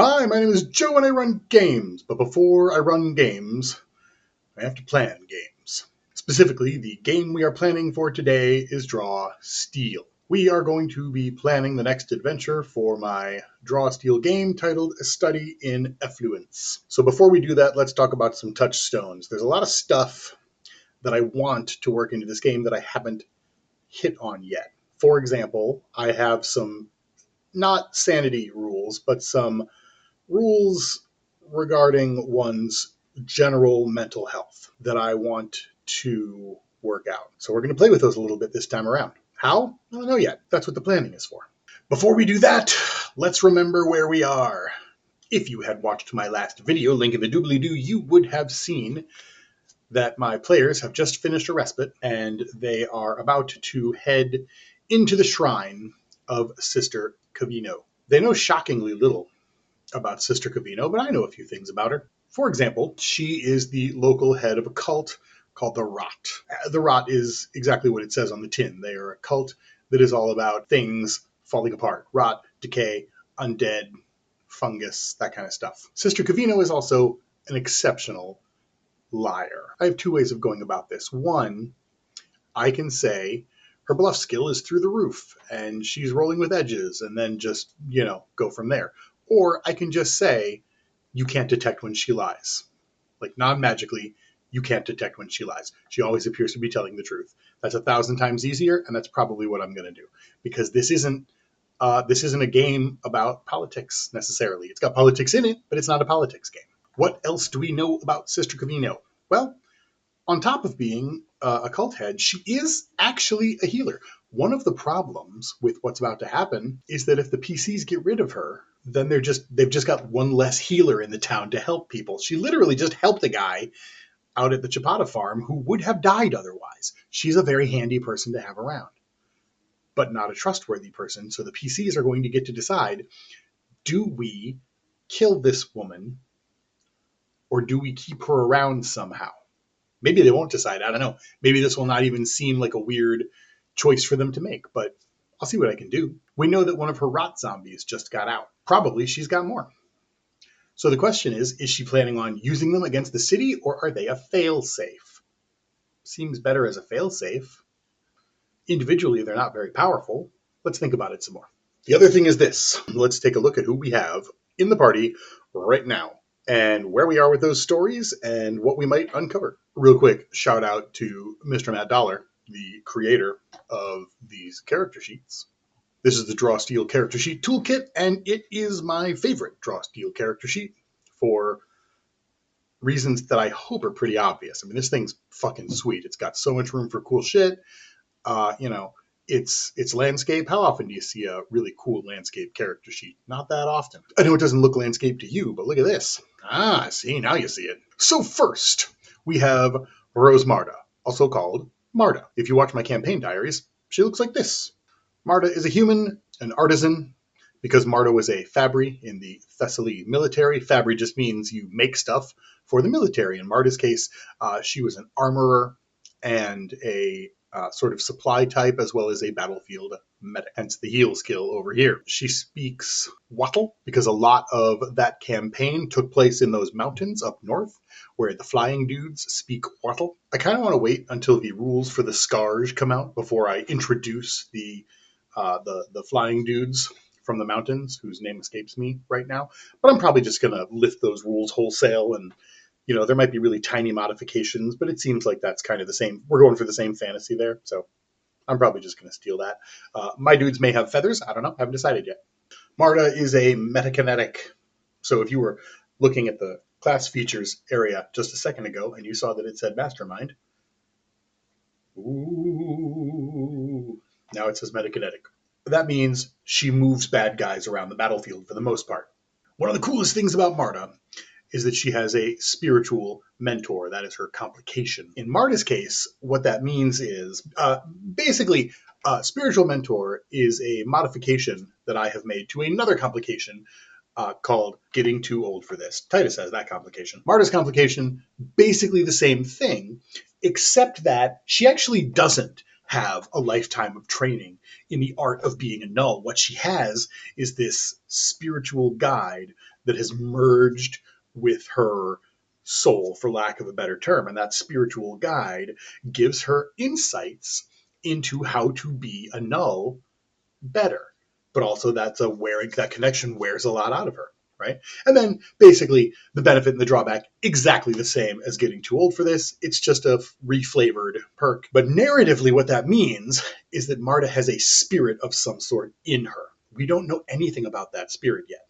Hi, my name is Joe and I run games, but before I run games, I have to plan games. Specifically, the game we are planning for today is Draw Steel. We are going to be planning the next adventure for my Draw Steel game titled A Study in Effluence. So before we do that, let's talk about some touchstones. There's a lot of stuff that I want to work into this game that I haven't hit on yet. For example, I have some not sanity rules, but some rules regarding one's general mental health that I want to work out. So we're going to play with those a little bit this time around. How? I don't know yet. That's what the planning is for. Before we do that, let's remember where we are. If you had watched my last video, link in the doobly-doo, you would have seen that my players have just finished a respite and they are about to head into the shrine of Sister Cavino. They know shockingly little about Sister Cavino, but I know a few things about her. For example, she is the local head of a cult called the Rot. The Rot is exactly what it says on the tin. They are a cult that is all about things falling apart, rot, decay, undead, fungus, that kind of stuff. Sister Cavino is also an exceptional liar. I have two ways of going about this. One, I can say her bluff skill is through the roof and she's rolling with edges and then just, go from there. Or I can just say, you can't detect when she lies. Like non-magically, you can't detect when she lies. She always appears to be telling the truth. That's 1,000 times easier, and that's probably what I'm going to do. Because this isn't a game about politics necessarily. It's got politics in it, but it's not a politics game. What else do we know about Sister Cavino? Well, on top of being a cult head, she is actually a healer. One of the problems with what's about to happen is that if the PCs get rid of her, then they've just got one less healer in the town to help people. She literally just helped a guy out at the Chapata farm who would have died otherwise. She's a very handy person to have around, but not a trustworthy person. So the PCs are going to get to decide, do we kill this woman or do we keep her around somehow? Maybe they won't decide. I don't know. Maybe this will not even seem like a weird choice for them to make, but I'll see what I can do. We know that one of her rot zombies just got out. Probably she's got more. So the question is she planning on using them against the city, or are they a fail-safe? Seems better as a fail-safe. Individually, they're not very powerful. Let's think about it some more. The other thing is this. Let's take a look at who we have in the party right now and where we are with those stories and what we might uncover. Real quick, shout out to Mr. Matt Dollar, the creator of these character sheets. This is the Draw Steel character sheet toolkit, and it is my favorite Draw Steel character sheet for reasons that I hope are pretty obvious. I mean, this thing's fucking sweet. It's got so much room for cool shit. It's landscape. How often do you see a really cool landscape character sheet? Not that often. I know it doesn't look landscape to you, but look at this. See, now you see it. So first, we have Rose Marda, also called Marda. If you watch my campaign diaries, she looks like this. Marda is a human, an artisan, because Marda was a Fabri in the Thessaly military. Fabri just means you make stuff for the military. In Marda's case, she was an armorer and a sort of supply type, as well as a battlefield medic, hence the heal skill over here. She speaks Wattle because a lot of that campaign took place in those mountains up north where the flying dudes speak Wattle. I kind of want to wait until the rules for the Scarge come out before I introduce the flying dudes from the mountains, whose name escapes me right now. But I'm probably just going to lift those rules wholesale, and there might be really tiny modifications, but it seems like that's kind of the same. We're going for the same fantasy there, so I'm probably just going to steal that. My dudes may have feathers. I don't know. Haven't decided yet. Marda is a metakinetic. So if you were looking at the class features area just a second ago and you saw that it said mastermind, ooh, now it says metakinetic. That means she moves bad guys around the battlefield for the most part. One of the coolest things about Marda is that she has a spiritual mentor. That is her complication. In Marda's case, what that means is basically spiritual mentor is a modification that I have made to another complication called getting too old for this. Titus has that complication. Marda's complication, basically the same thing, except that she actually doesn't have a lifetime of training in the art of being a null. What she has is this spiritual guide that has merged with her soul, for lack of a better term. And that spiritual guide gives her insights into how to be a null better. But also that connection wears a lot out of her, right? And then basically the benefit and the drawback exactly the same as getting too old for this. It's just a reflavored perk. But narratively, what that means is that Marda has a spirit of some sort in her. We don't know anything about that spirit yet,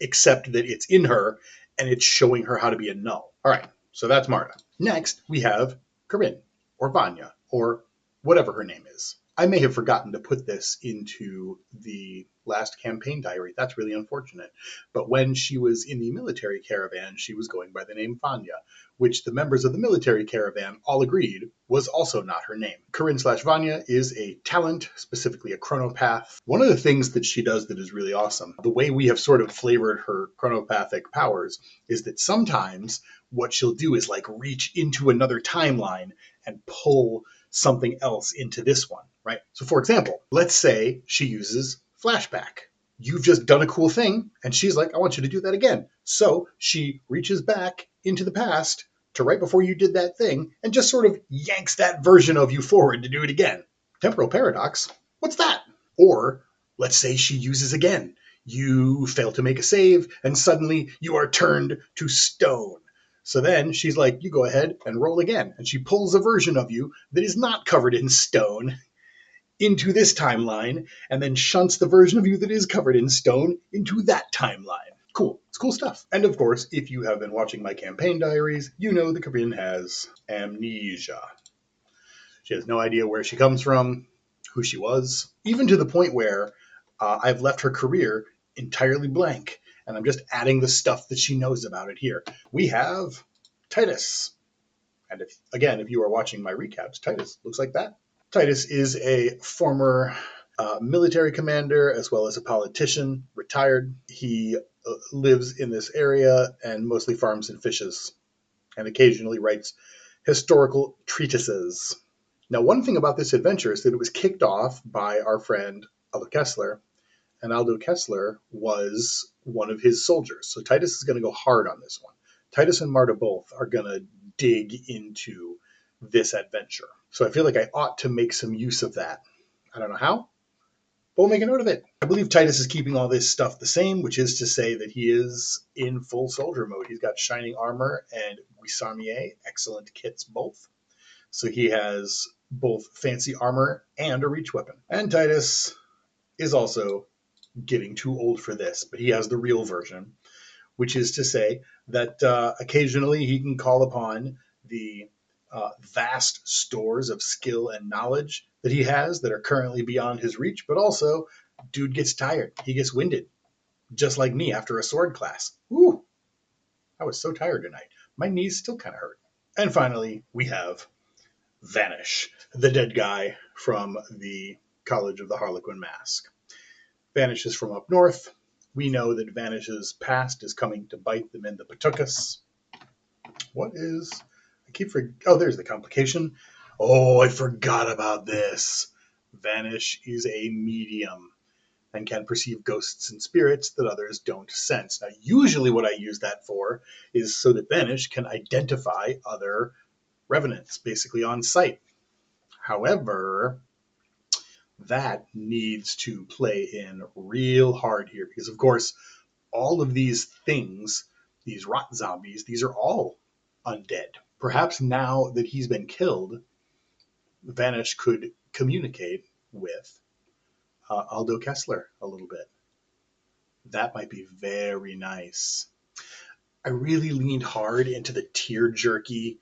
except that it's in her and it's showing her how to be a null. All right, so that's Marda. Next, we have Corinne, or Vanya, or whatever her name is. I may have forgotten to put this into the last campaign diary. That's really unfortunate. But when she was in the military caravan, she was going by the name Vanya, which the members of the military caravan all agreed was also not her name. Corinne/Vanya is a talent, specifically a chronopath. One of the things that she does that is really awesome, the way we have sort of flavored her chronopathic powers, is that sometimes what she'll do is like reach into another timeline and pull something else into this one, right? So for example, let's say she uses flashback. You've just done a cool thing, and she's like, I want you to do that again. So she reaches back into the past to right before you did that thing and just sort of yanks that version of you forward to do it again. Temporal paradox, what's that? Or let's say she uses again. You fail to make a save, and suddenly you are turned to stone. So then she's like, you go ahead and roll again. And she pulls a version of you that is not covered in stone into this timeline, and then shunts the version of you that is covered in stone into that timeline. Cool. It's cool stuff. And of course, if you have been watching my campaign diaries, you know that Corinne has amnesia. She has no idea where she comes from, who she was, even to the point where I've left her career entirely blank, and I'm just adding the stuff that she knows about it here. We have Titus. And if you are watching my recaps, Titus looks like that. Titus is a former military commander as well as a politician, retired. He lives in this area and mostly farms and fishes, and occasionally writes historical treatises. Now, one thing about this adventure is that it was kicked off by our friend Aldo Kessler, and Aldo Kessler was one of his soldiers. So Titus is going to go hard on this one. Titus and Marta both are going to dig into this adventure. So I feel like I ought to make some use of that. I don't know how, but we'll make a note of it. I believe Titus is keeping all this stuff the same, which is to say that he is in full soldier mode. He's got shining armor and Guisarmier, excellent kits both. So he has both fancy armor and a reach weapon. And Titus is also getting too old for this, but he has the real version, which is to say that occasionally he can call upon the vast stores of skill and knowledge that he has that are currently beyond his reach, but also dude gets tired. He gets winded, just like me after a sword class. Woo! I was so tired tonight. My knees still kind of hurt. And finally, we have Vanish, the dead guy from the College of the Harlequin Mask. Vanish is from up north. We know that Vanish's past is coming to bite them in the Patukas. There's the complication. Oh, I forgot about this. Vanish is a medium and can perceive ghosts and spirits that others don't sense. Now, usually what I use that for is so that Vanish can identify other revenants, basically on sight. However, that needs to play in real hard here because, of course, all of these things, these rot zombies, these are all undead. Perhaps now that he's been killed, Vanish could communicate with Aldo Kessler a little bit. That might be very nice. I really leaned hard into the tear jerky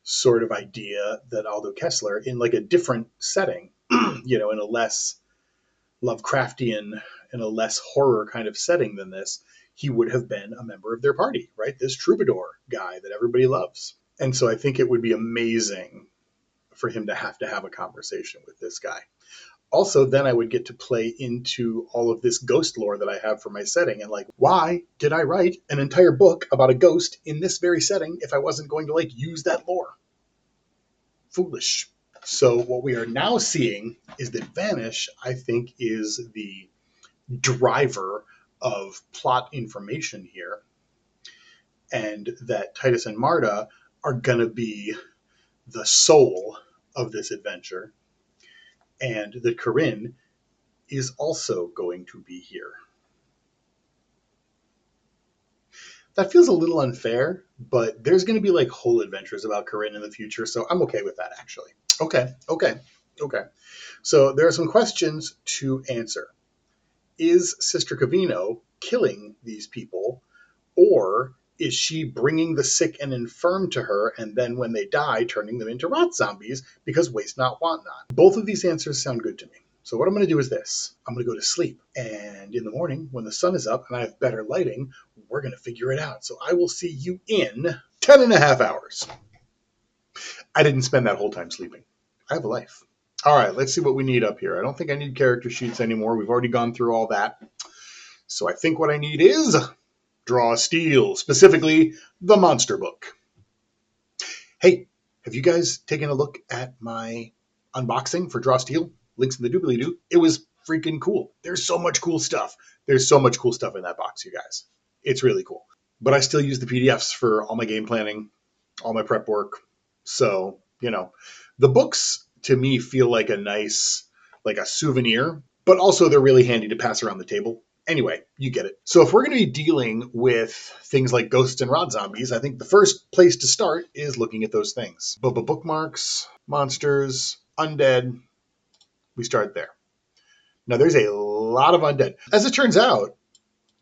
sort of idea that Aldo Kessler, in like a different setting, in a less Lovecraftian, in a less horror kind of setting than this, he would have been a member of their party, right? This troubadour guy that everybody loves. And so I think it would be amazing for him to have a conversation with this guy. Also, then I would get to play into all of this ghost lore that I have for my setting and why did I write an entire book about a ghost in this very setting if I wasn't going to use that lore? Foolish. So what we are now seeing is that Vanish, I think, is the driver of plot information here, and that Titus and Marda are going to be the soul of this adventure, and that Corinne is also going to be here. That feels a little unfair, but there's going to be like whole adventures about Corinne in the future, so I'm okay with that, actually. Okay. So there are some questions to answer. Is Sister Cavino killing these people, or is she bringing the sick and infirm to her and then when they die, turning them into rot zombies because waste not, want not? Both of these answers sound good to me. So what I'm going to do is this. I'm going to go to sleep. And in the morning, when the sun is up and I have better lighting, we're going to figure it out. So I will see you in 10 and a half hours. I didn't spend that whole time sleeping. I have a life. All right, let's see what we need up here. I don't think I need character sheets anymore. We've already gone through all that. So I think what I need is Draw Steel, specifically the monster book. Hey, have you guys taken a look at my unboxing for Draw Steel? Links in the doobly-doo. It was freaking cool. There's so much cool stuff. There's so much cool stuff in that box, you guys. It's really cool. But I still use the PDFs for all my game planning, all my prep work. So, the books to me feel like like a souvenir, but also they're really handy to pass around the table. Anyway, you get it. So if we're going to be dealing with things like ghosts and rot zombies, I think the first place to start is looking at those things. Bookmarks, monsters, undead, we start there. Now there's a lot of undead. As it turns out,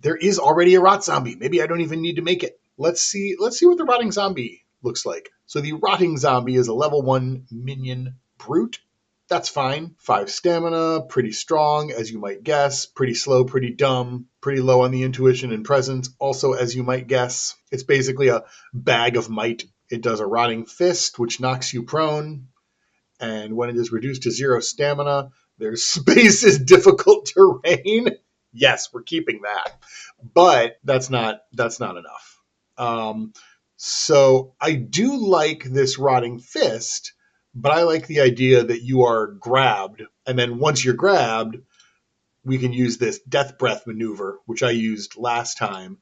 there is already a rot zombie. Maybe I don't even need to make it. Let's see what the rotting zombie looks like. So the rotting zombie is a level 1 minion brute. That's fine. 5 stamina, pretty strong, as you might guess. Pretty slow, pretty dumb, pretty low on the intuition and presence, also as you might guess. It's basically a bag of might. It does a rotting fist, which knocks you prone. And when it is reduced to 0 stamina, their space is difficult terrain. Yes, we're keeping that. But that's not enough. So I do like this rotting fist, but I like the idea that you are grabbed, and then once you're grabbed, we can use this death breath maneuver, which I used last time.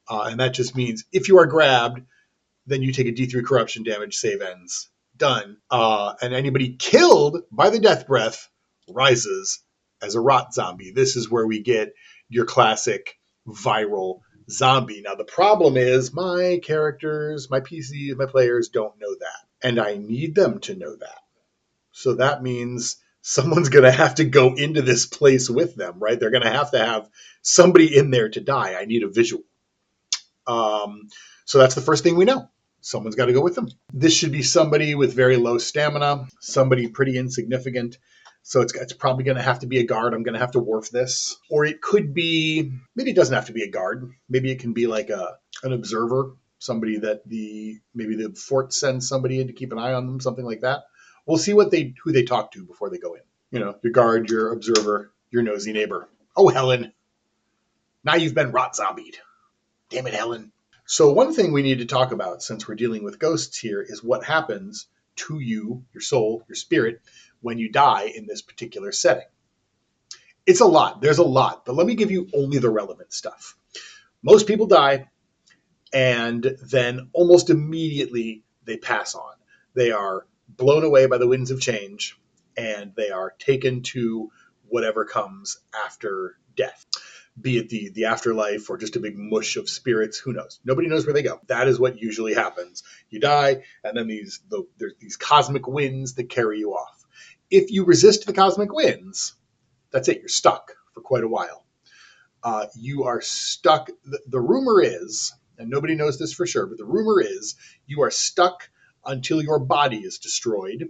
And that just means if you are grabbed, then you take a D3 corruption damage, save ends. Done. And anybody killed by the death breath rises as a rot zombie. This is where we get your classic viral zombie. Now, the problem is my characters, my PCs, my players don't know that. And I need them to know that. So that means someone's going to have to go into this place with them, right? They're going to have somebody in there to die. I need a visual. So that's the first thing we know. Someone's got to go with them. This should be somebody with very low stamina, somebody pretty insignificant. So it's probably going to have to be a guard. I'm going to have to wharf this. Or it could be, maybe it doesn't have to be a guard. Maybe it can be like an observer, somebody that maybe the fort sends somebody in to keep an eye on them, something like that. We'll see who they talk to before they go in. Your guard, your observer, your nosy neighbor. Oh, Helen. Now you've been rot zombied. Damn it, Helen. So one thing we need to talk about, since we're dealing with ghosts here, is what happens to you, your soul, your spirit, when you die in this particular setting. It's a lot. There's a lot. But let me give you only the relevant stuff. Most people die, and then almost immediately they pass on. They are blown away by the winds of change, and they are taken to whatever comes after death. Be it the afterlife or just a big mush of spirits, who knows? Nobody knows where they go. That is what usually happens. You die, and then there's these cosmic winds that carry you off. If you resist the cosmic winds, that's it. You're stuck for quite a while. You are stuck. The rumor is, and nobody knows this for sure, but the rumor is you are stuck until your body is destroyed.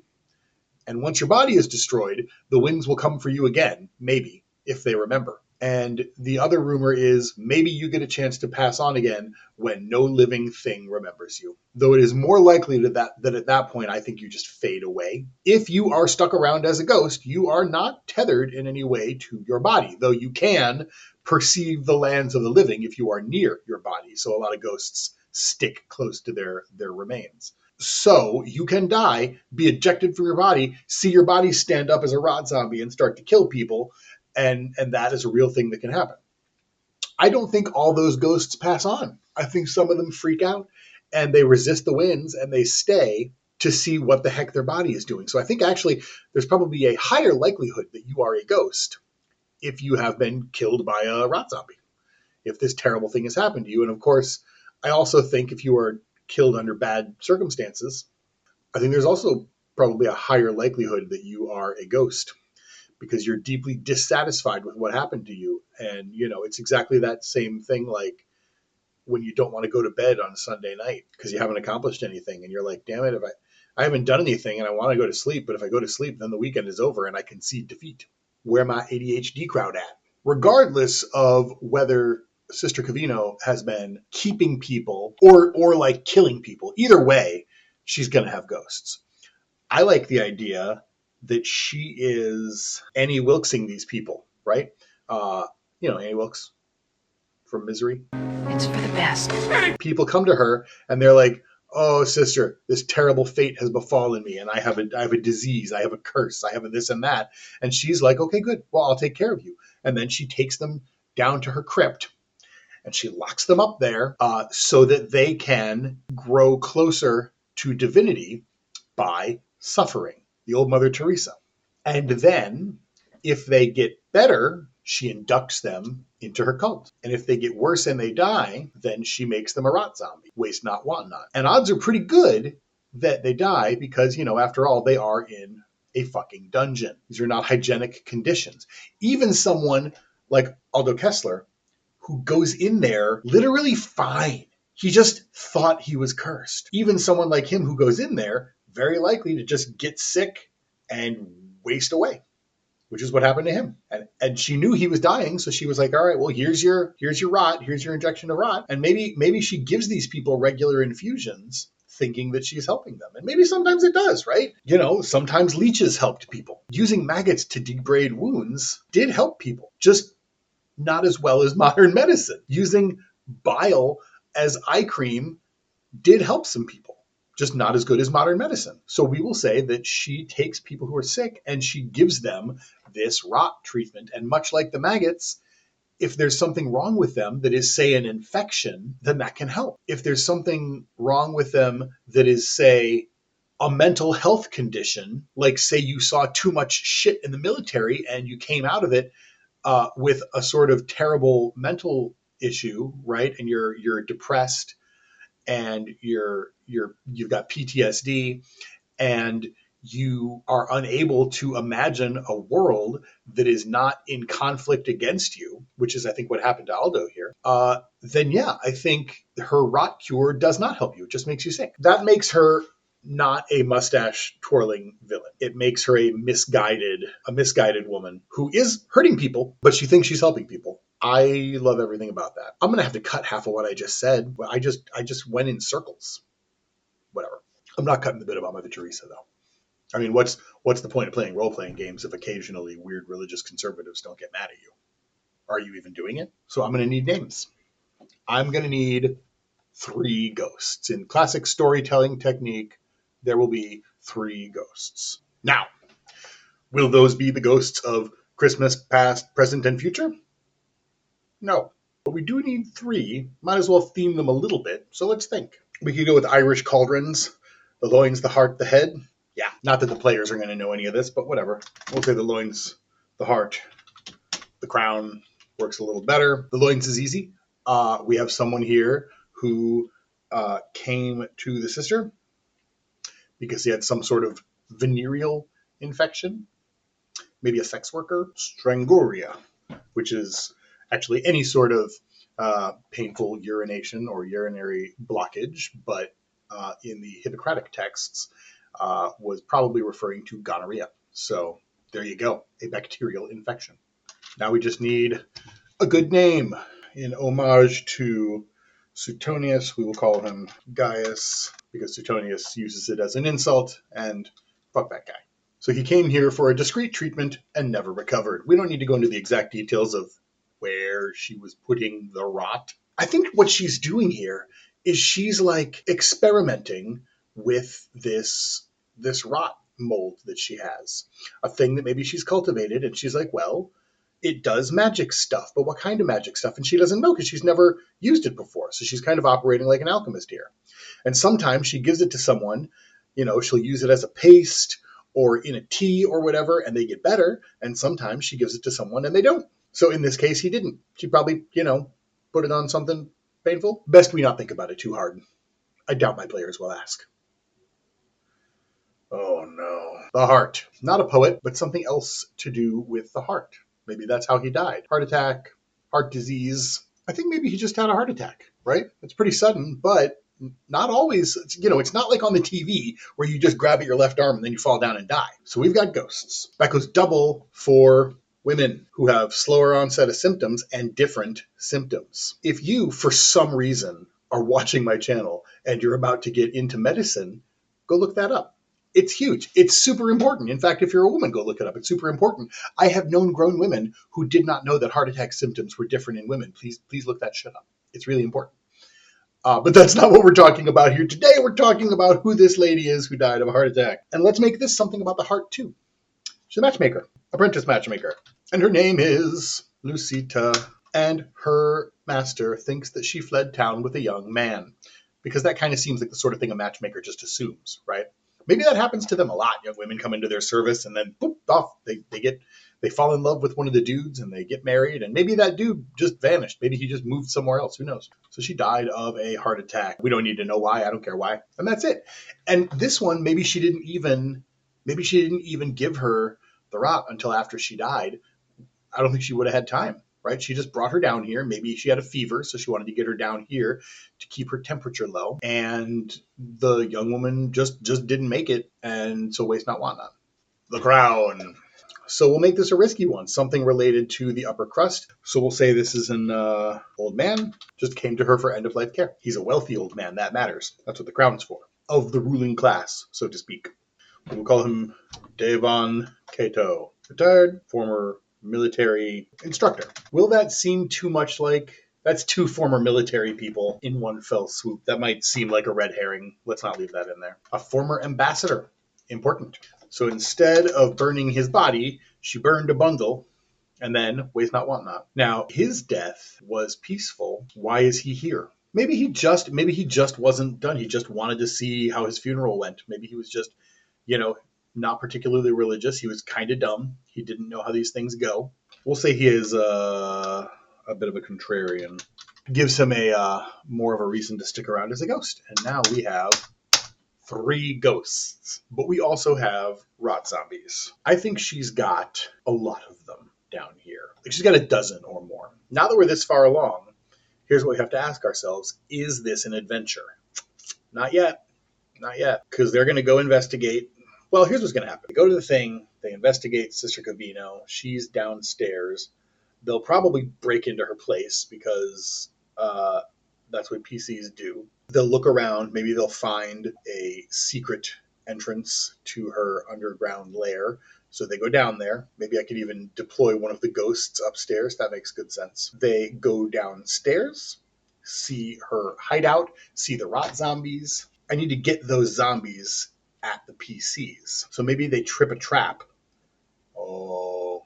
And once your body is destroyed, the winds will come for you again, maybe, if they remember. And the other rumor is maybe you get a chance to pass on again when no living thing remembers you. Though it is more likely that at that point, I think you just fade away. If you are stuck around as a ghost, you are not tethered in any way to your body, though you can perceive the lands of the living if you are near your body. So a lot of ghosts stick close to their remains. So you can die, be ejected from your body, see your body stand up as a rot zombie and start to kill people, and that is a real thing that can happen. I don't think all those ghosts pass on. I think some of them freak out and they resist the winds and they stay to see what the heck their body is doing. So I think actually there's probably a higher likelihood that you are a ghost if you have been killed by a rot zombie, if this terrible thing has happened to you. And of course, I also think if you are killed under bad circumstances, I think there's also probably a higher likelihood that you are a ghost because you're deeply dissatisfied with what happened to you. And, it's exactly that same thing like when you don't want to go to bed on Sunday night because you haven't accomplished anything. And you're like, damn it, if I haven't done anything and I want to go to sleep, but if I go to sleep, then the weekend is over and I concede defeat. Where my ADHD crowd at? Regardless of whether Sister Cavino has been keeping people or like killing people, either way, she's going to have ghosts. I like the idea that she is Annie Wilkesing these people, right? Annie Wilkes from Misery. It's for the best. People come to her and they're like, "Oh, sister, this terrible fate has befallen me, and I have a disease, I have a curse, I have a this and that." And she's like, "Okay, good. Well, I'll take care of you." And then she takes them down to her crypt and she locks them up there so that they can grow closer to divinity by suffering. The old Mother Teresa. And then, if they get better, she inducts them into her cult. And if they get worse and they die, then she makes them a rot zombie. Waste not, want not. And odds are pretty good that they die because, after all, they are in a fucking dungeon. These are not hygienic conditions. Even someone like Aldo Kessler, who goes in there literally fine. He just thought he was cursed. Even someone like him who goes in there, very likely to just get sick and waste away, which is what happened to him. And she knew he was dying, so she was like, "All right, well, here's your rot, here's your injection of rot." And maybe she gives these people regular infusions thinking that she's helping them. And maybe sometimes it does, right? Sometimes leeches helped people. Using maggots to degrade wounds did help people, just not as well as modern medicine. Using bile as eye cream did help some people, just not as good as modern medicine. So we will say that she takes people who are sick and she gives them this rot treatment. And much like the maggots, if there's something wrong with them that is, say, an infection, then that can help. If there's something wrong with them that is, say, a mental health condition, like say you saw too much shit in the military and you came out of it with a sort of terrible mental issue, right? And you're depressed and you've got PTSD and you are unable to imagine a world that is not in conflict against you, which is, I think, what happened to Aldo here, then yeah, I think her rot cure does not help you. It just makes you sick. That makes her not a mustache twirling villain. It makes her a misguided woman who is hurting people, but she thinks she's helping people. I love everything about that. I'm gonna have to cut half of what I just said. I just went in circles. Whatever. I'm not cutting the bit about Mother Teresa though. I mean, what's the point of playing role-playing games if occasionally weird religious conservatives don't get mad at you? Are you even doing it? So I'm going to need names. I'm going to need 3 ghosts. In classic storytelling technique, there will be 3 ghosts. Now, will those be the ghosts of Christmas, past, present, and future? No. But we do need 3. Might as well theme them a little bit, so let's think. We could go with Irish cauldrons, the loins, the heart, the head. Yeah, not that the players are going to know any of this, but whatever. We'll say the loins, the heart, the crown works a little better. The loins is easy. We have someone here who came to the sister because he had some sort of venereal infection, maybe a sex worker. Stranguria, which is actually any sort of painful urination or urinary blockage, but in the Hippocratic texts was probably referring to gonorrhea. So there you go, a bacterial infection. Now we just need a good name. In homage to Suetonius, we will call him Gaius, because Suetonius uses it as an insult, and fuck that guy. So he came here for a discreet treatment and never recovered. We don't need to go into the exact details of where she was putting the rot. I think what she's doing here is she's like experimenting with this rot mold that she has, a thing that maybe she's cultivated, and she's like, well, it does magic stuff, but what kind of magic stuff? And she doesn't know because she's never used it before. So she's kind of operating like an alchemist here. And sometimes she gives it to someone, she'll use it as a paste or in a tea or whatever, and they get better. And sometimes she gives it to someone and they don't. So in this case, he didn't. She probably, put it on something painful. Best we not think about it too hard. I doubt my players will ask. Oh no. The heart. Not a poet, but something else to do with the heart. Maybe that's how he died. Heart attack, heart disease. I think maybe he just had a heart attack, right? It's pretty sudden, but not always. It's not like on the TV where you just grab at your left arm and then you fall down and die. So we've got ghosts. That goes double for women who have slower onset of symptoms and different symptoms. If you, for some reason, are watching my channel and you're about to get into medicine, go look that up. It's huge. It's super important. In fact, if you're a woman, go look it up. It's super important. I have known grown women who did not know that heart attack symptoms were different in women. Please look that shit up. It's really important. But that's not what we're talking about here today. We're talking about who this lady is who died of a heart attack. And let's make this something about the heart, too. She's a matchmaker, apprentice matchmaker. And her name is Lucita. And her master thinks that she fled town with a young man. Because that kind of seems like the sort of thing a matchmaker just assumes, right? Maybe that happens to them a lot. Young women come into their service and then boop, off. They fall in love with one of the dudes and they get married. And maybe that dude just vanished. Maybe he just moved somewhere else. Who knows? So she died of a heart attack. We don't need to know why. I don't care why. And that's it. And this one, maybe she didn't even give her the rot until after she died. I don't think she would have had time. Right? She just brought her down here. Maybe she had a fever, so she wanted to get her down here to keep her temperature low. And the young woman just didn't make it, and so waste not, want not. The crown. So we'll make this a risky one, something related to the upper crust. So we'll say this is an old man, just came to her for end-of-life care. He's a wealthy old man. That matters. That's what the crown's for. Of the ruling class, so to speak. We'll call him Devon Cato. Retired, former military instructor. Will that seem too much like that's two former military people in one fell swoop? That might seem like a red herring. Let's not leave that in there. A former ambassador. Important. So instead of burning his body, she burned a bundle and then waste not, want not. Now, his death was peaceful. Why is he here? Maybe he just wasn't done. He just wanted to see how his funeral went. Maybe he was just, not particularly religious. He was kind of dumb. He didn't know how these things go. We'll say he is a bit of a contrarian. Gives him a more of a reason to stick around as a ghost. And now we have 3 ghosts. But we also have rot zombies. I think she's got a lot of them down here. Like she's got a dozen or more. Now that we're this far along, here's what we have to ask ourselves. Is this an adventure? Not yet. Not yet. Because they're going to go investigate. Well, here's what's going to happen. They go to the thing. They investigate Sister Cavino. She's downstairs. They'll probably break into her place because that's what PCs do. They'll look around. Maybe they'll find a secret entrance to her underground lair. So they go down there. Maybe I could even deploy one of the ghosts upstairs. That makes good sense. They go downstairs, see her hideout, see the rot zombies. I need to get those zombies at the PCs. So maybe they trip a trap. Oh,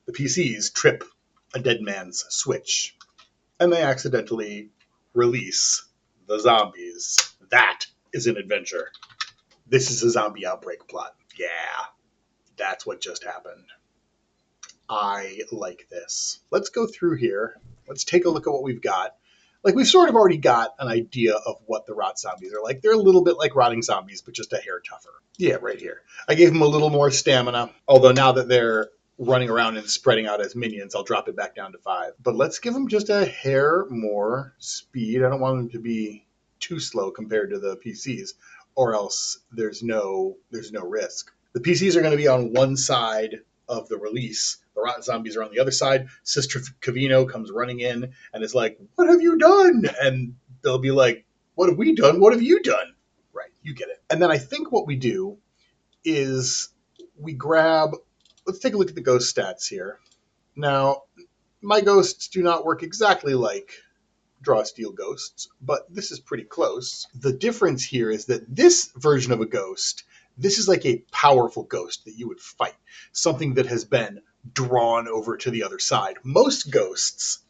the PCs trip a dead man's switch. And they accidentally release the zombies. That is an adventure. This is a zombie outbreak plot. Yeah, that's what just happened. I like this. Let's go through here. Let's take a look at what we've got. Like, we've sort of already got an idea of what the rot zombies are like. They're a little bit like rotting zombies, but just a hair tougher. Yeah, right here. I gave them a little more stamina, although now that they're running around and spreading out as minions, I'll drop it back down to 5. But let's give them just a hair more speed. I don't want them to be too slow compared to the PCs, or else there's no risk. The PCs are going to be on one side of the release. The rotten zombies are on the other side. Sister Cavino comes running in and is like, "What have you done?" And they'll be like, "What have we done? What have you done?" Right, you get it. And then I think what we do is we grab, let's take a look at the ghost stats here. Now, my ghosts do not work exactly like draw steel ghosts, but this is pretty close. The difference here is that this version of a ghost, this is like a powerful ghost that you would fight, something that has been drawn over to the other side. Most ghosts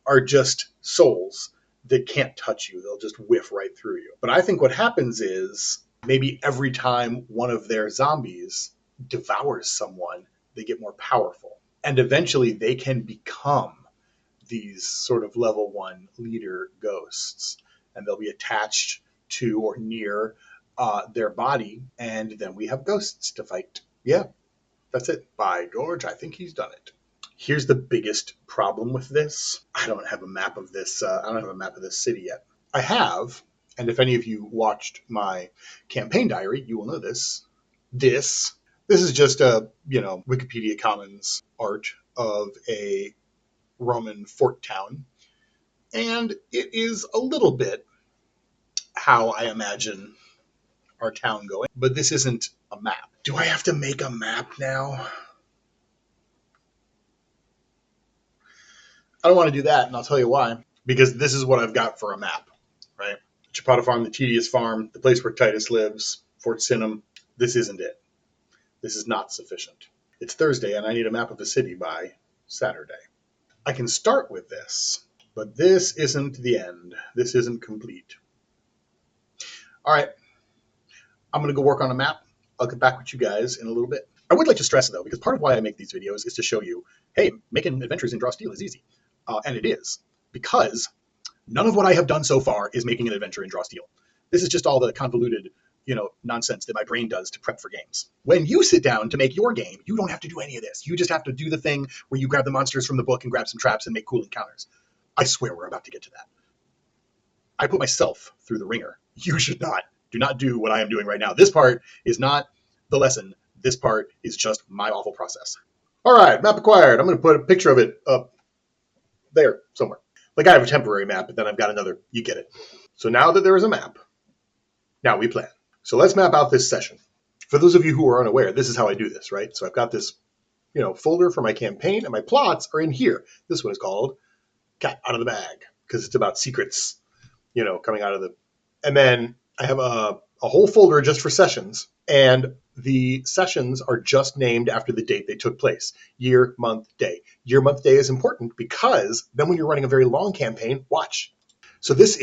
are just souls that can't touch you. They'll just whiff right through you. But I think what happens is maybe every time one of their zombies devours someone, they get more powerful. And eventually they can become these sort of level 1 leader ghosts. And they'll be attached to or near their body. And then we have ghosts to fight. Yeah, that's it. By George, I think he's done it. Here's the biggest problem with this. I don't have a map of this. I don't have a map of this city yet. I have, and if any of you watched my campaign diary, you will know this. This is just a, Wikipedia Commons art of a Roman fort town. And it is a little bit how I imagine our town going. But this isn't a map. Do I have to make a map now? I don't want to do that, and I'll tell you why. Because this is what I've got for a map, right? Chapata Farm, the Tedious Farm, the place where Titus lives, Fort Sinum. This isn't it. This is not sufficient. It's Thursday, and I need a map of the city by Saturday. I can start with this, but this isn't the end. This isn't complete. All right. I'm going to go work on a map. I'll get back with you guys in a little bit. I would like to stress, though, because part of why I make these videos is to show you, hey, making adventures in Draw Steel is easy. And it is, because none of what I have done so far is making an adventure in Draw Steel. This is just all the convoluted, nonsense that my brain does to prep for games. When you sit down to make your game, you don't have to do any of this. You just have to do the thing where you grab the monsters from the book and grab some traps and make cool encounters. I swear we're about to get to that. I put myself through the ringer. You should not. Do not do what I am doing right now. This part is not the lesson. This part is just my awful process. All right, map acquired. I'm going to put a picture of it up there somewhere. Like I have a temporary map, but then I've got another. You get it. So now that there is a map, now we plan. So let's map out this session. For those of you who are unaware, this is how I do this, right? So I've got this, folder for my campaign, and my plots are in here. This one is called Cat Out of the Bag, because it's about secrets, coming out of the... And then I have a whole folder just for sessions, and the sessions are just named after the date they took place. Year, month, day. Year, month, day is important because then when you're running a very long campaign, watch. So there's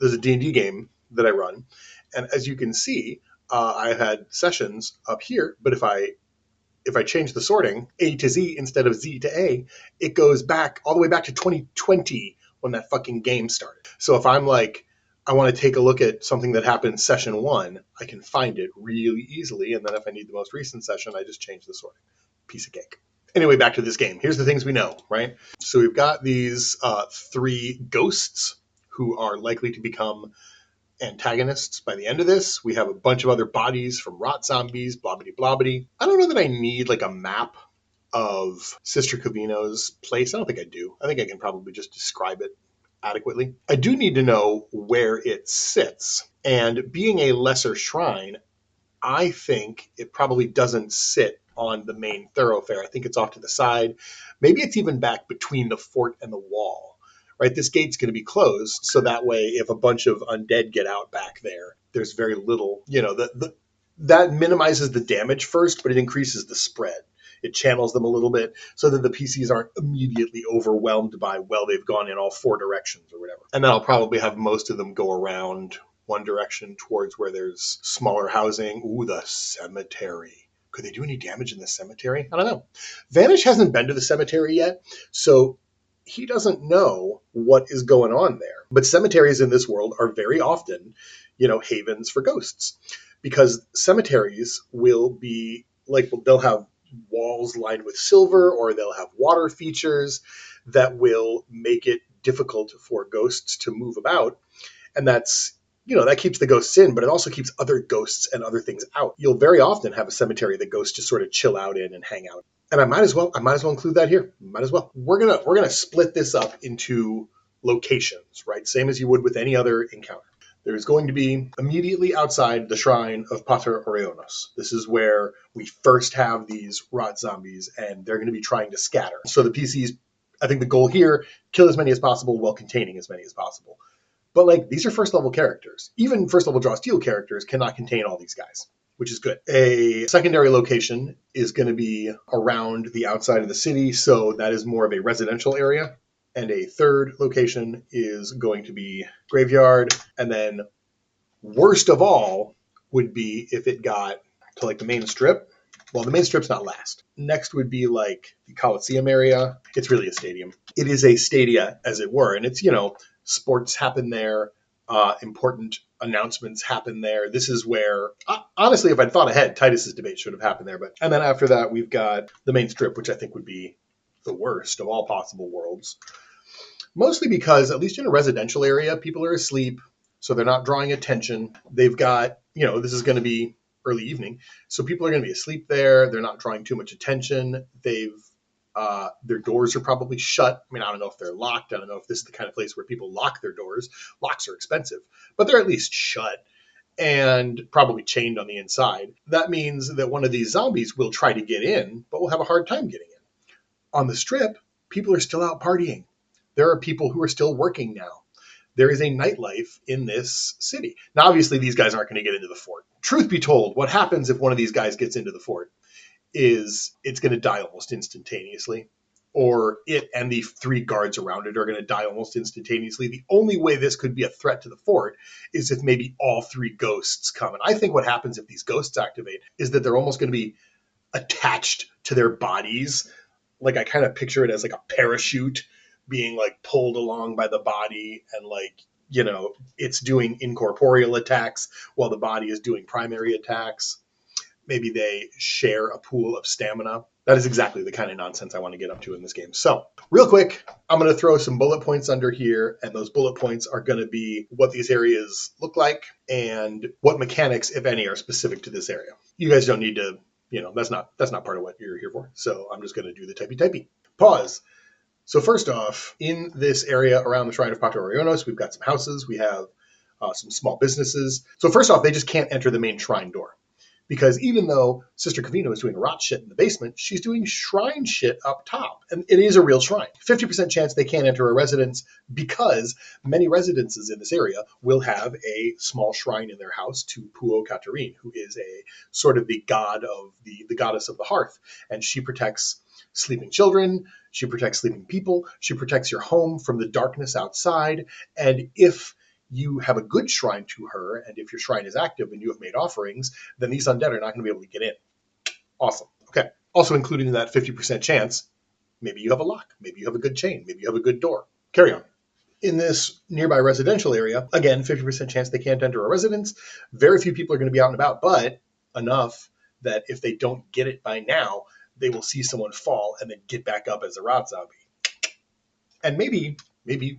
a D&D game that I run, and as you can see, I've had sessions up here, but if I change the sorting, A to Z instead of Z to A, it goes back all the way back to 2020 when that fucking game started. So if I'm like, I want to take a look at something that happened session 1, I can find it really easily. And then if I need the most recent session, I just change the sorting. Piece of cake. Anyway, back to this game. Here's the things we know, right? So we've got these 3 ghosts who are likely to become antagonists by the end of this. We have a bunch of other bodies from rot zombies, blobbity blobbity. I don't know that I need like a map of Sister Covino's place. I don't think I do. I think I can probably just describe it adequately. I do need to know where it sits. And being a lesser shrine, I think it probably doesn't sit on the main thoroughfare. I think it's off to the side. Maybe it's even back between the fort and the wall, right? This gate's going to be closed. So that way, if a bunch of undead get out back there, there's very little, that minimizes the damage first, but it increases the spread. It channels them a little bit so that the PCs aren't immediately overwhelmed by, well, they've gone in all 4 directions or whatever. And then I'll probably have most of them go around one direction towards where there's smaller housing. Ooh, the cemetery. Could they do any damage in the cemetery? I don't know. Vanish hasn't been to the cemetery yet, so he doesn't know what is going on there. But cemeteries in this world are very often, havens for ghosts, because cemeteries will be like, they'll have walls lined with silver, or they'll have water features that will make it difficult for ghosts to move about. And that's, that keeps the ghosts in, but it also keeps other ghosts and other things out. You'll very often have a cemetery that ghosts just sort of chill out in and hang out. And I might as well include that here. Might as well. We're gonna split this up into locations, right? Same as you would with any other encounter. There's going to be immediately outside the shrine of Pater Orionos. This is where we first have these rot zombies, and they're going to be trying to scatter. So the PCs I think the goal here, kill as many as possible while containing as many as possible. But like these are first level characters. Even first level draw steel characters cannot contain all these guys, which is good. A secondary location is going to be around the outside of the city, so that is more of a residential area. And a third location is going to be graveyard. And then worst of all would be if it got to like the main strip. Well, the main strip's not last. Next would be like the Coliseum area. It's really a stadium. It is a stadia, as it were. And it's, sports happen there. Important announcements happen there. This is where, honestly, if I'd thought ahead, Titus's debate should have happened there. And then after that, we've got the main strip, which I think would be the worst of all possible worlds. Mostly because, at least in a residential area, people are asleep, so they're not drawing attention. They've got, this is going to be early evening, so people are going to be asleep there. They're not drawing too much attention. Their doors are probably shut. I mean, I don't know if they're locked. I don't know if this is the kind of place where people lock their doors. Locks are expensive, but they're at least shut and probably chained on the inside. That means that one of these zombies will try to get in, but will have a hard time getting in. On the strip, people are still out partying. There are people who are still working now. There is a nightlife in this city. Now, obviously, these guys aren't going to get into the fort. Truth be told, what happens if one of these guys gets into the fort is it's going to die almost instantaneously, or it and the 3 guards around it are going to die almost instantaneously. The only way this could be a threat to the fort is if maybe all 3 ghosts come. And I think what happens if these ghosts activate is that they're almost going to be attached to their bodies. Like I kind of picture it as like a parachute being like pulled along by the body, and like, it's doing incorporeal attacks while the body is doing primary attacks. Maybe they share a pool of stamina. That is exactly the kind of nonsense I want to get up to in this game. So real quick, I'm going to throw some bullet points under here, and those bullet points are going to be what these areas look like and what mechanics, if any, are specific to this area. You guys don't need to, that's not part of what you're here for. So I'm just going to do the typey. Pause. So first off, in this area around the Shrine of Pater Orionos, we've got some houses. We have some small businesses. So first off, they just can't enter the main shrine door. Because even though Sister Cavino is doing rot shit in the basement, she's doing shrine shit up top. And it is a real shrine. 50% chance they can't enter a residence because many residences in this area will have a small shrine in their house to Puo Katarine, who is a sort of the god of the goddess of the hearth. And she protects sleeping children. She protects sleeping people. She protects your home from the darkness outside. And if you have a good shrine to her, and if your shrine is active and you have made offerings, then these undead are not going to be able to get in. Awesome. Okay. Also including that 50% chance, maybe you have a lock, maybe you have a good chain, maybe you have a good door. Carry on. In this nearby residential area, again, 50% chance they can't enter a residence. Very few people are going to be out and about, but enough that if they don't get it by now, they will see someone fall and then get back up as a rot zombie. And maybe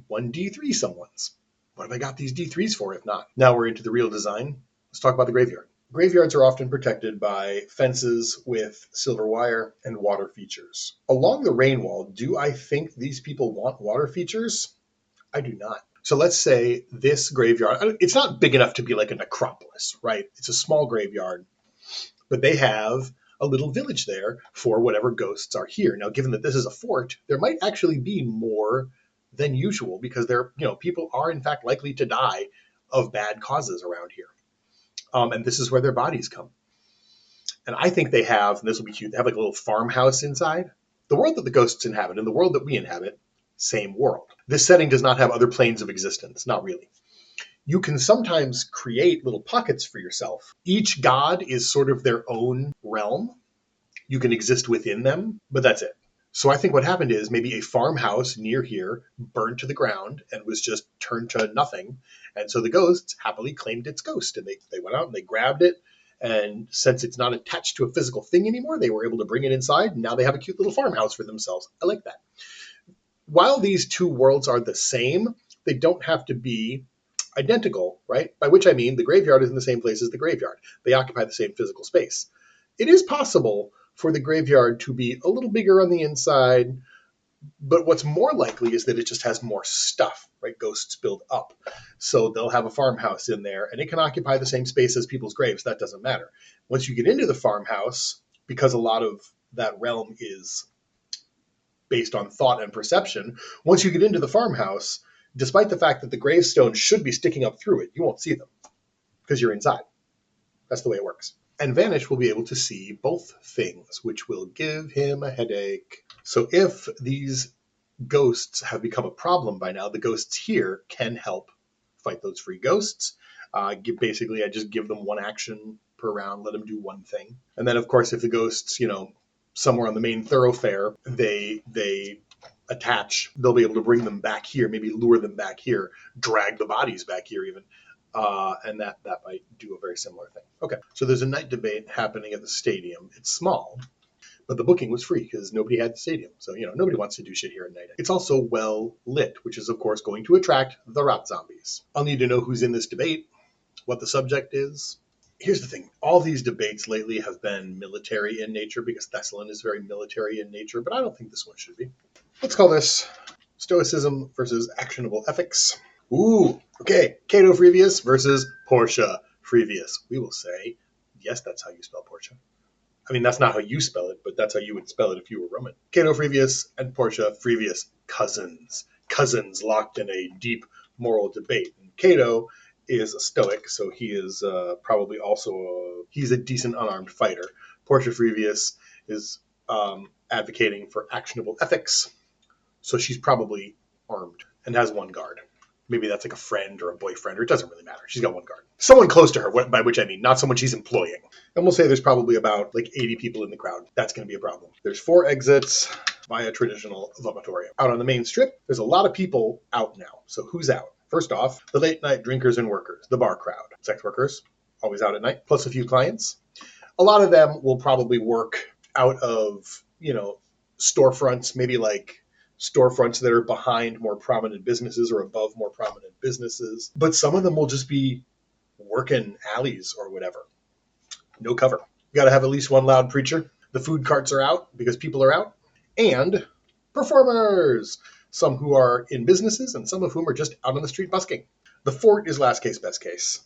1 D3 someone's. What have I got these D3s for if not? Now we're into the real design. Let's talk about the graveyard. Graveyards are often protected by fences with silver wire and water features. Along the rain wall, do I think these people want water features? I do not. So let's say this graveyard, it's not big enough to be like a necropolis, right? It's a small graveyard, but they have a little village there for whatever ghosts are here. Now, given that this is a fort, there might actually be more than usual because people are in fact likely to die of bad causes around here. And this is where their bodies come. And I think they have, and this will be cute, they have like a little farmhouse inside. The world that the ghosts inhabit and the world that we inhabit, same world. This setting does not have other planes of existence, not really. You can sometimes create little pockets for yourself. Each god is sort of their own realm. You can exist within them, but that's it. So I think what happened is maybe a farmhouse near here burned to the ground and was just turned to nothing. And so the ghosts happily claimed its ghost. And they went out and they grabbed it. And since it's not attached to a physical thing anymore, they were able to bring it inside. And now they have a cute little farmhouse for themselves. I like that. While these two worlds are the same, they don't have to be identical, right? By which I mean the graveyard is in the same place as the graveyard. They occupy the same physical space. It is possible for the graveyard to be a little bigger on the inside, but what's more likely is that it just has more stuff, right? Ghosts build up. So they'll have a farmhouse in there, and it can occupy the same space as people's graves. That doesn't matter. Once you get into the farmhouse, because a lot of that realm is based on thought and perception. Once you get into the farmhouse, despite the fact that the gravestones should be sticking up through it, you won't see them because you're inside. That's the way it works. And Vanish will be able to see both things, which will give him a headache. So if these ghosts have become a problem by now, the ghosts here can help fight those free ghosts. Basically, I just give them one action per round, let them do one thing. And then, of course, if the ghosts, somewhere on the main thoroughfare, they attach, they'll be able to bring them back here, maybe lure them back here, drag the bodies back here even. And that might do a very similar thing. Okay, so there's a night debate happening at the stadium. It's small, but the booking was free because nobody had the stadium. So, nobody wants to do shit here at night. It's also well lit, which is, of course, going to attract the rot zombies. I'll need to know who's in this debate, what the subject is. Here's the thing. All these debates lately have been military in nature because Thessalon is very military in nature, but I don't think this one should be. Let's call this Stoicism versus Actionable Ethics. Ooh, okay. Cato Frevius versus Portia Frevius. We will say, yes, that's how you spell Portia. I mean, that's not how you spell it, but that's how you would spell it if you were Roman. Cato Frevius and Portia Frevius, cousins. Cousins locked in a deep moral debate. And Cato is a Stoic, so he is probably also he's a decent unarmed fighter. Portia Frevius is advocating for actionable ethics, so she's probably armed and has one guard. Maybe that's like a friend or a boyfriend, or it doesn't really matter. She's got one guard. Someone close to her, by which I mean not someone she's employing. And we'll say there's probably about 80 people in the crowd. That's going to be a problem. There's 4 exits via traditional vomitorium. Out on the main strip, there's a lot of people out now. So who's out? First off, the late night drinkers and workers, the bar crowd. Sex workers, always out at night, plus a few clients. A lot of them will probably work out of, storefronts, maybe like storefronts that are behind more prominent businesses or above more prominent businesses. But some of them will just be working alleys or whatever. No cover. You got to have at least one loud preacher. The food carts are out because people are out. And performers, some who are in businesses and some of whom are just out on the street busking. The fort is last case, best case.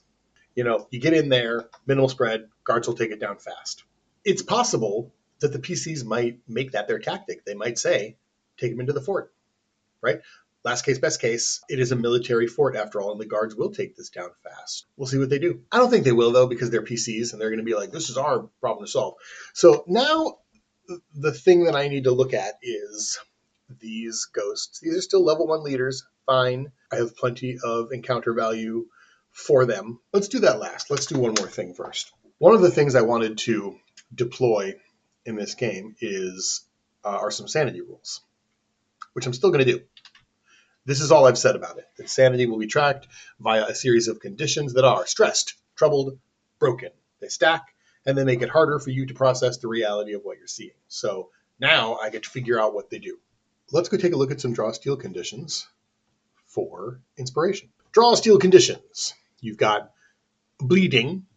You get in there, minimal spread, guards will take it down fast. It's possible that the PCs might make that their tactic. They might say, take them into the fort, right? Last case, best case, it is a military fort after all, and the guards will take this down fast. We'll see what they do. I don't think they will, though, because they're PCs, and they're going to be like, this is our problem to solve. So now the thing that I need to look at is these ghosts. These are still level 1 leaders. Fine. I have plenty of encounter value for them. Let's do that last. Let's do one more thing first. One of the things I wanted to deploy in this game are some sanity rules, which I'm still going to do. This is all I've said about it. That sanity will be tracked via a series of conditions that are stressed, troubled, broken. They stack, and they make it harder for you to process the reality of what you're seeing. So now I get to figure out what they do. Let's go take a look at some draw steel conditions for inspiration. Draw steel conditions. You've got bleeding,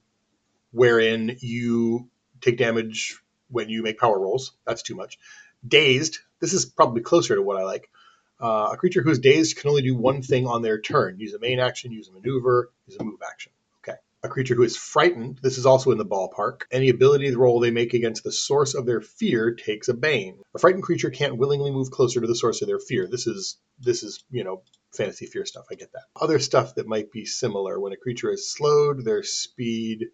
wherein you take damage when you make power rolls. That's too much. Dazed. This is probably closer to what I like. A creature who is dazed can only do one thing on their turn. Use a main action, use a maneuver, use a move action. Okay. A creature who is frightened, this is also in the ballpark. Any ability roll they make against the source of their fear takes a bane. A frightened creature can't willingly move closer to the source of their fear. This is fantasy fear stuff. I get that. Other stuff that might be similar. When a creature is slowed, their speed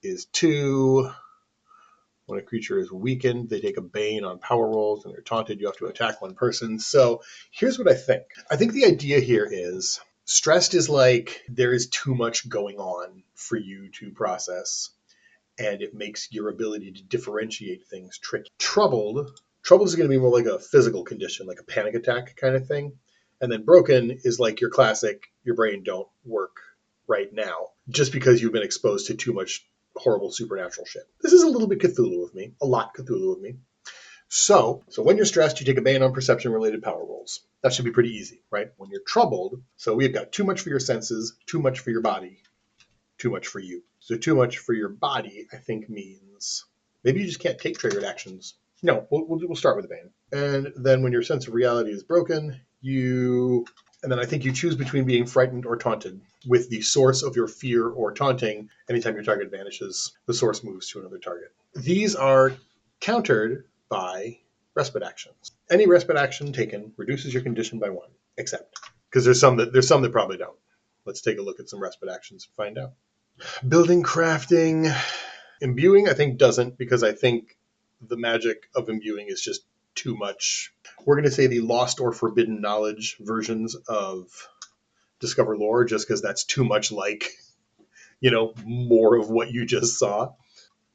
is 2. When a creature is weakened, they take a bane on power rolls, and they're taunted. You have to attack one person. So here's what I think. I think the idea here is stressed is like there is too much going on for you to process, and it makes your ability to differentiate things tricky. Troubled is going to be more like a physical condition, like a panic attack kind of thing. And then broken is like your classic, your brain don't work right now, just because you've been exposed to too much horrible supernatural shit. This is a little bit Cthulhu with me, a lot Cthulhu with me. So when you're stressed, you take a bane on perception-related power rolls. That should be pretty easy, right? When you're troubled, so we've got too much for your senses, too much for your body, too much for you. So too much for your body, I think, means maybe you just can't take triggered actions. No, we'll start with a bane. And then when your sense of reality is broken, and then I think you choose between being frightened or taunted. With the source of your fear or taunting, anytime your target vanishes, the source moves to another target. These are countered by respite actions. Any respite action taken reduces your condition by 1, except. Because there's some that probably don't. Let's take a look at some respite actions and find out. Building, crafting, imbuing I think doesn't, because I think the magic of imbuing is just too much. We're going to say the lost or forbidden knowledge versions of discover lore, just because that's too much like, more of what you just saw.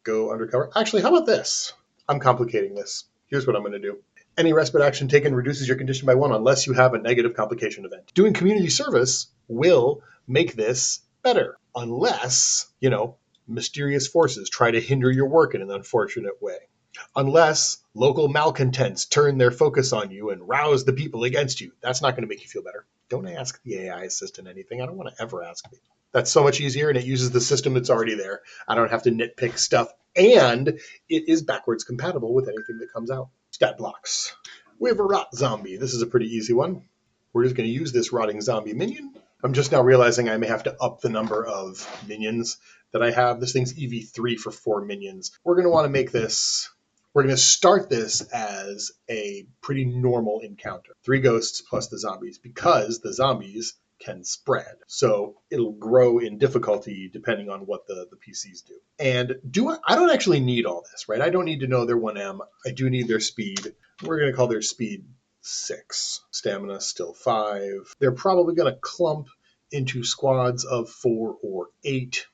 Go undercover. Actually, how about this? I'm complicating this. Here's what I'm going to do. Any respite action taken reduces your condition by 1 unless you have a negative complication event. Doing community service will make this better, unless, mysterious forces try to hinder your work in an unfortunate way. Unless local malcontents turn their focus on you and rouse the people against you. That's not going to make you feel better. Don't ask the AI assistant anything. I don't want to ever ask it. That's so much easier, and it uses the system that's already there. I don't have to nitpick stuff, and it is backwards compatible with anything that comes out. Stat blocks. We have a rot zombie. This is a pretty easy one. We're just going to use this rotting zombie minion. I'm just now realizing I may have to up the number of minions that I have. This thing's EV3 for 4 minions. We're going to want to make this... We're going to start this as a pretty normal encounter. 3 ghosts plus the zombies, because the zombies can spread. So it'll grow in difficulty depending on what the PCs do. And I don't actually need all this, right? I don't need to know their 1M. I do need their speed. We're going to call their speed 6. Stamina still 5. They're probably going to clump into squads of 4 or 8.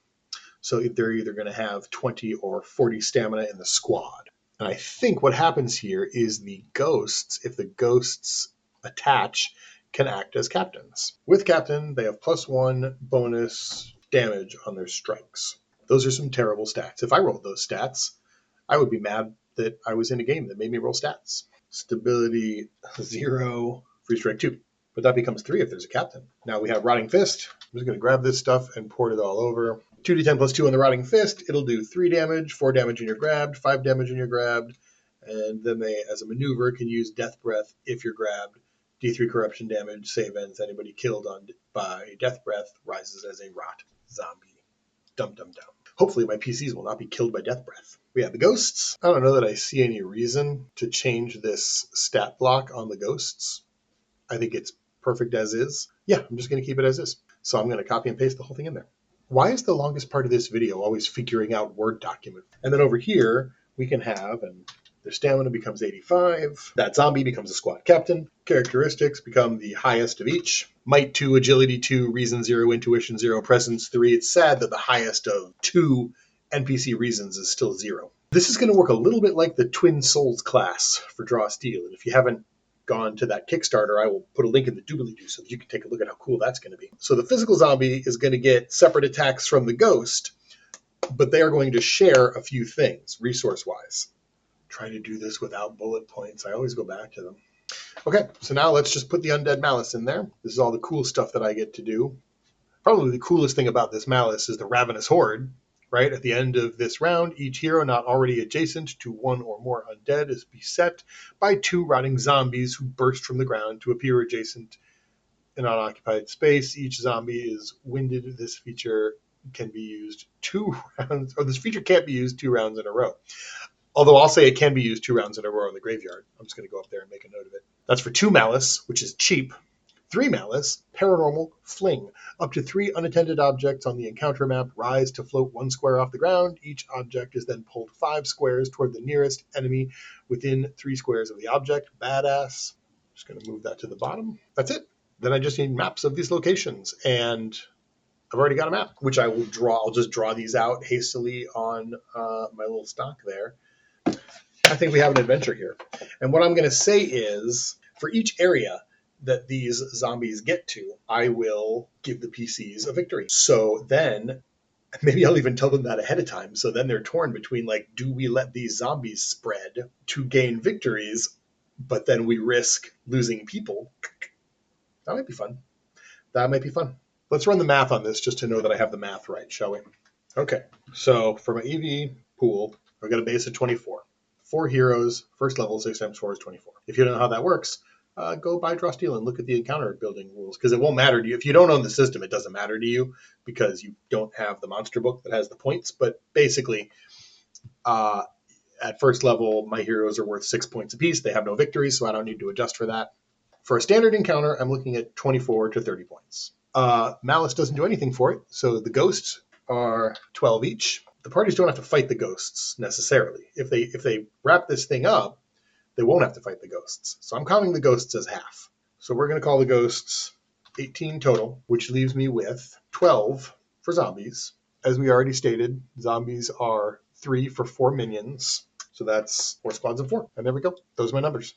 So they're either going to have 20 or 40 stamina in the squad. And I think what happens here is the ghosts, if the ghosts attach, can act as captains. With captain, they have +1 bonus damage on their strikes. Those are some terrible stats. If I rolled those stats, I would be mad that I was in a game that made me roll stats. Stability 0, free strike 2. But that becomes 3 if there's a captain. Now we have Rotting Fist. I'm just going to grab this stuff and pour it all over. 2d10 plus 2 on the Rotting Fist. It'll do 3 damage, 4 damage when you're grabbed, 5 damage when you're grabbed. And then they, as a maneuver, can use Death Breath if you're grabbed. D3 corruption damage, save ends. Anybody killed by Death Breath rises as a rot zombie. Dum dum dum. Hopefully my PCs will not be killed by Death Breath. We have the ghosts. I don't know that I see any reason to change this stat block on the ghosts. I think it's perfect as is. Yeah, I'm just going to keep it as is. So I'm going to copy and paste the whole thing in there. Why is the longest part of this video always figuring out Word document? And then over here, we can have, and their stamina becomes 85. That zombie becomes a squad captain. Characteristics become the highest of each. Might 2, agility 2, reason 0, intuition 0, presence 3. It's sad that the highest of 2 NPC reasons is still 0. This is going to work a little bit like the Twin Souls class for Draw Steel. And if you haven't gone to that Kickstarter, I will put a link in the doobly-doo so that you can take a look at how cool that's going to be. So the physical zombie is going to get separate attacks from the ghost, but they are going to share a few things resource-wise. Try to do this without bullet points. I always go back to them. Okay, so now let's just put the Undead Malice in there. This is all the cool stuff that I get to do. Probably the coolest thing about this Malice is the Ravenous Horde. Right at the end of this round, each hero not already adjacent to 1 or more undead is beset by 2 rotting zombies who burst from the ground to appear adjacent in unoccupied space. Each zombie is winded. This feature can be used 2 rounds, or this feature can't be used 2 rounds in a row. Although I'll say it can be used 2 rounds in a row in the graveyard. I'm just going to go up there and make a note of it. That's for 2 Malice, which is cheap. 3 Malice, Paranormal Fling. Up to 3 unattended objects on the encounter map rise to float 1 square off the ground. Each object is then pulled 5 squares toward the nearest enemy within 3 squares of the object. Badass. Just going to move that to the bottom. That's it. Then I just need maps of these locations. And I've already got a map, which I will draw. I'll just draw these out hastily on my little stock there. I think we have an adventure here. And what I'm going to say is, for each area that these zombies get to, I will give the PCs a victory. So then, maybe I'll even tell them that ahead of time. So then they're torn between, like, do we let these zombies spread to gain victories, but then we risk losing people? That might be fun. That might be fun. Let's run the math on this just to know that I have the math right, shall we? Okay, so for my EV pool, I've got a base of 24. 4 heroes, first level, 6 times 4 is 24. If you don't know how that works, go buy Draw Steel and look at the encounter building rules, because it won't matter to you. If you don't own the system, it doesn't matter to you because you don't have the monster book that has the points. But basically, At first level, my heroes are worth 6 points apiece. They have no victories, so I don't need to adjust for that. For a standard encounter, I'm looking at 24 to 30 points. Malice doesn't do anything for it, so the ghosts are 12 each. The parties don't have to fight the ghosts necessarily. If they wrap this thing up, they won't have to fight the ghosts. So I'm counting the ghosts as half. So we're going to call the ghosts 18 total, which leaves me with 12 for zombies. As we already stated, zombies are 3 for 4 minions. So that's 4 squads of 4. And there we go. Those are my numbers.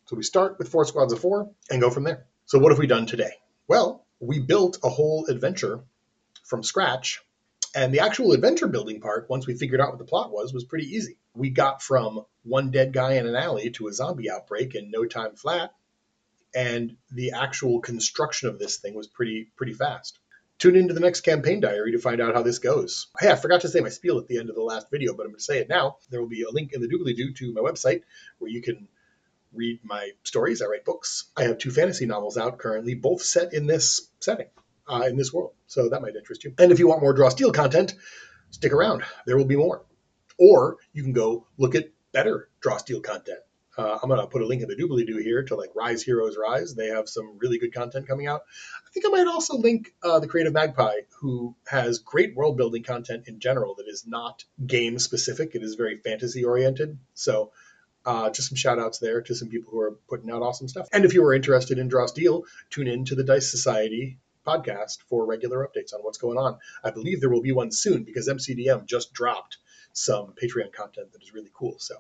So we start with 4 squads of 4 and go from there. So what have we done today? Well, we built a whole adventure from scratch. And the actual adventure building part, once we figured out what the plot was pretty easy. We got from one dead guy in an alley to a zombie outbreak in no time flat. And the actual construction of this thing was pretty fast. Tune into the next campaign diary to find out how this goes. Hey, I forgot to say my spiel at the end of the last video, but I'm going to say it now. There will be a link in the doobly-doo to my website where you can read my stories. I write books. I have 2 fantasy novels out currently, both set in this setting, in this world. So that might interest you. And if you want more Draw Steel content, stick around. There will be more. Or you can go look at better Draw Steel content. I'm going to put a link in the doobly-doo here to like Rise Heroes Rise. They have some really good content coming out. I think I might also link the Creative Magpie, who has great world-building content in general that is not game-specific. It is very fantasy-oriented. So just some shout-outs there to some people who are putting out awesome stuff. And if you are interested in Draw Steel, tune in to the Dice Society podcast for regular updates on what's going on. I believe there will be one soon because MCDM just dropped some Patreon content that is really cool. So